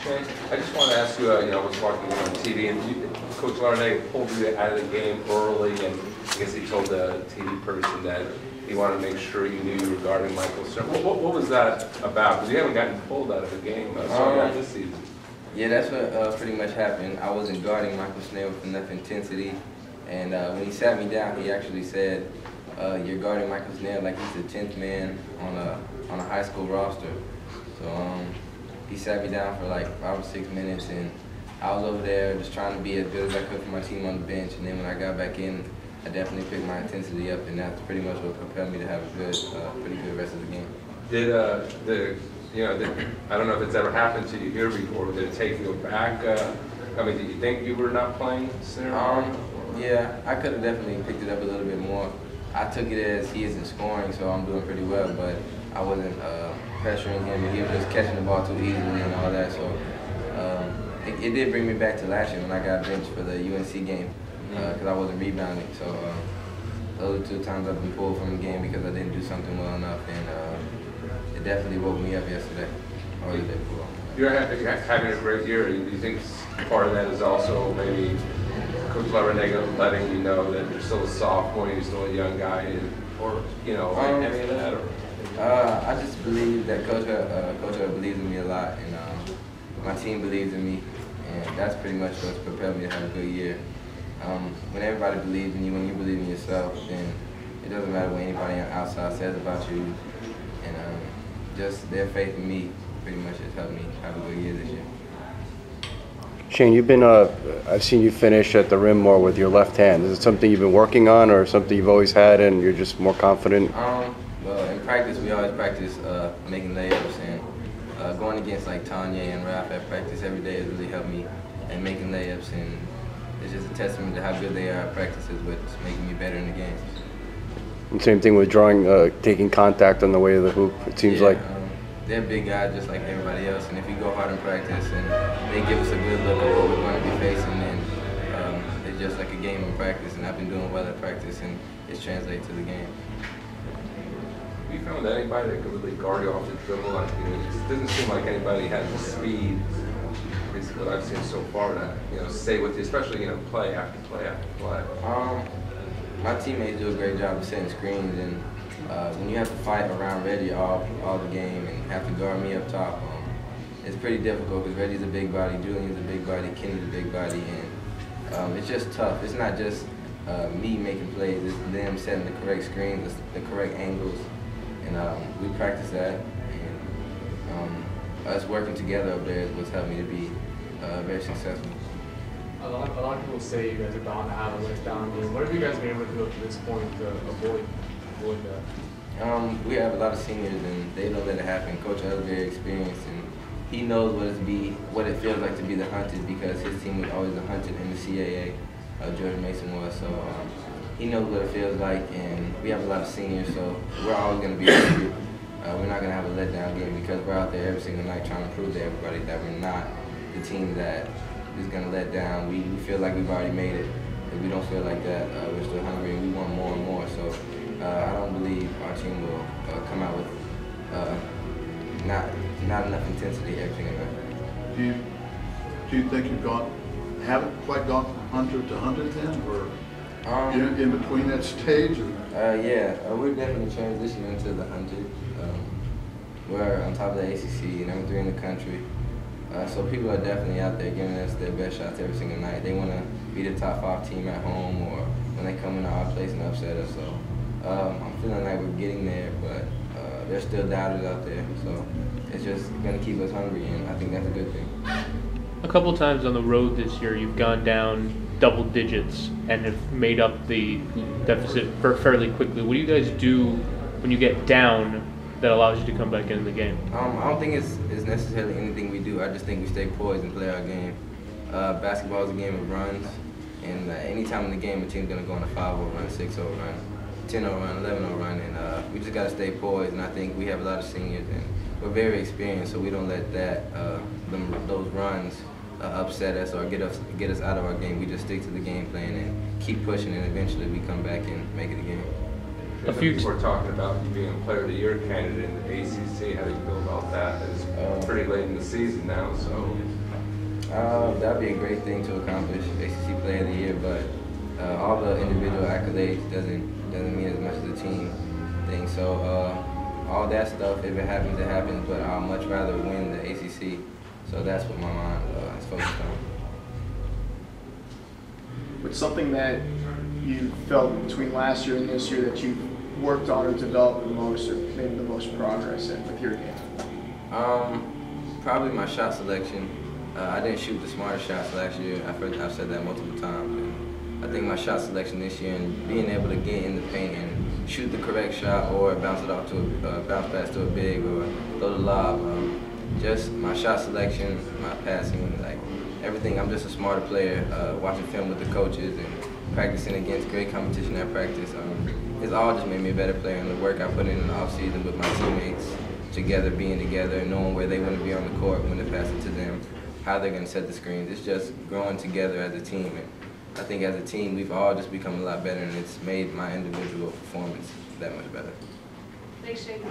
Okay. I just want to ask you, I was watching on TV, and Coach Larkin pulled you out of the game early, and I guess he told the TV person that he wanted to make sure you knew regarding Michael Stern. What was that about? Because you haven't gotten pulled out of the game so far this season. Yeah, that's what pretty much happened. I wasn't guarding Michael Snell with enough intensity, and when he sat me down, he actually said, "You're guarding Michael Snell like he's the 10th man on a high school roster." So he sat me down for like 5 or 6 minutes, and I was over there just trying to be as good as I could for my team on the bench. And then when I got back in, I definitely picked my intensity up, and that's pretty much what propelled me to have a pretty good rest of the game. I don't know if it's ever happened to you here before. Did it take you aback? Did you think you were not playing center? Yeah, I could have definitely picked it up a little bit more. I took it as he isn't scoring, so I'm doing pretty well, but I wasn't pressuring him, and he was just catching the ball too easily and all that. So it did bring me back to last year when I got benched for the UNC game because I wasn't rebounding. So those are 2 times I've been pulled from the game because I didn't do something well enough, and it definitely woke me up yesterday or the day before. You're having a great year. Do you think part of that is also maybe Coach Larkin letting you know that you're still a sophomore, you're still a young guy, or any of that? Or? I just believe that Coach believes in me a lot, and my team believes in me, and that's pretty much what's propelled me to have a good year. When everybody believes in you, when you believe in yourself, then it doesn't matter what anybody outside says about you, and just their faith in me pretty much has helped me have a good year this year. Shane, you've been, I've seen you finish at the rim more with your left hand. Is it something you've been working on or something you've always had and you're just more confident? Well, in practice, we always practice making layups, and going against like Tanya and Raph at practice every day has really helped me in making layups, and it's just a testament to how good they are at practice is what's making me better in the games. And same thing with taking contact on the way to the hoop, it seems like. They're big guys just like everybody else, and if you go hard in practice and they give us a good look at what we're going to be facing, then it's just like a game in practice, and I've been doing well at practice, and it's translated to the game. Have you found anybody that could really guard you off the dribble? It doesn't seem like anybody has the speed, basically what I've seen so far, to stay with you, especially play after play after play. My teammates do a great job of setting screens, and when you have to fight around Reggie all the game and have to guard me up top, it's pretty difficult because Reggie's a big body, Julian's a big body, Kenny's a big body, and it's just tough. It's not just me making plays, it's them setting the correct screens, the correct angles, and we practice that, and us working together up there is what's helped me to be very successful. A lot of people say you guys are bound to have a letdown game. What have you guys been able to do up to this point to avoid that? We have a lot of seniors, and they don't let it happen. Coach is very experienced, and he knows what it feels like to be the hunted because his team was always the hunted in the CAA. George Mason was, so he knows what it feels like, and we have a lot of seniors, so we're always going to be hungry. We're not going to have a letdown game because we're out there every single night trying to prove to everybody that we're not the team that is going to let down. We feel like we've already made it. If we don't feel like that, we're still hungry and we want more and more. So I don't believe our team will come out with not enough intensity every single night. Do you think haven't quite gone from 100 to 100 then, or in between that stage? Yeah, we're definitely transitioning into the 100. We're on top of the ACC, number 3 in the country. So people are definitely out there giving us their best shots every single night. They want to be the top 5 team at home or when they come into our place and upset us. So I'm feeling like we're getting there, but there's still doubters out there. So it's just going to keep us hungry, and I think that's a good thing. A couple times on the road this year, you've gone down double digits and have made up the deficit fairly quickly. What do you guys do when you get down that allows you to come back into the game? I don't think it's necessarily anything we do. I just think we stay poised and play our game. Basketball is a game of runs, and anytime in the game, a team's going to go on a 5-0 run, 6-0 run, 10-0 run, 11-0 run, and we just got to stay poised. And I think we have a lot of seniors, and we're very experienced, so we don't let those runs upset us or get us out of our game. We just stick to the game plan and keep pushing, and eventually we come back and make it a game. A few people are talking about you being a Player of the Year candidate in the ACC. How do you feel about about that? It's pretty late in the season now, so. That'd be a great thing to accomplish, ACC Player of the Year, but all the individual accolades doesn't mean as much as the team thing. So all that stuff, if it happens, it happens, but I'd much rather win the ACC. So that's what my mind is focused on. What's something that you felt between last year and this year that you worked on or developed the most or made the most progress in with your game? Probably my shot selection. I didn't shoot the smartest shots last year. I've said that multiple times. And I think my shot selection this year and being able to get in the paint and shoot the correct shot or bounce it off to bounce pass to a big or throw the lob. Just my shot selection, my passing, like everything. I'm just a smarter player. Watching film with the coaches and practicing against great competition at practice. It's all just made me a better player. And the work I put in the off season with my teammates, together, being together, knowing where they want to be on the court when to pass it to them, how they're going to set the screens. It's just growing together as a team. And I think as a team, we've all just become a lot better, and it's made my individual performance that much better. Thanks, Shane.